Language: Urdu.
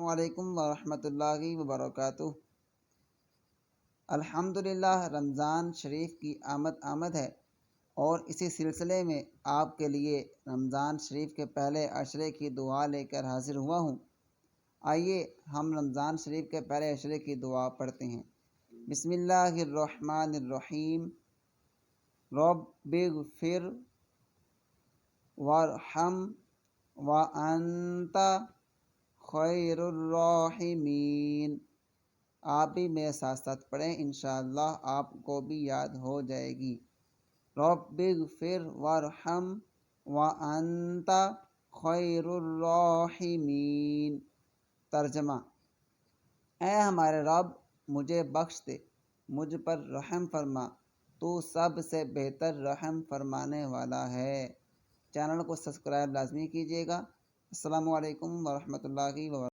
علیکم ورحمۃ اللہ وبرکاتہ۔ الحمدللہ رمضان شریف کی آمد ہے، اور اسی سلسلے میں آپ کے لیے رمضان شریف کے پہلے عشرے کی دعا لے کر حاضر ہوا ہوں۔ آئیے ہم رمضان شریف کے پہلے عشرے کی دعا پڑھتے ہیں۔ بسم اللہ الرحمن الرحیم۔ رب اغفر وارحم وانت خیر الراحمین۔ آپ بھی میرے ساتھ ساتھ پڑھیں، انشاءاللہ آپ کو بھی یاد ہو جائے گی۔ رب اغفر وارحم وانت خیر الراحمین۔ ترجمہ: اے ہمارے رب، مجھے بخش دے، مجھ پر رحم فرما، تو سب سے بہتر رحم فرمانے والا ہے۔ چینل کو سبسکرائب لازمی کیجیے گا۔ السلام علیکم ورحمۃ اللہ وبرکاتہ۔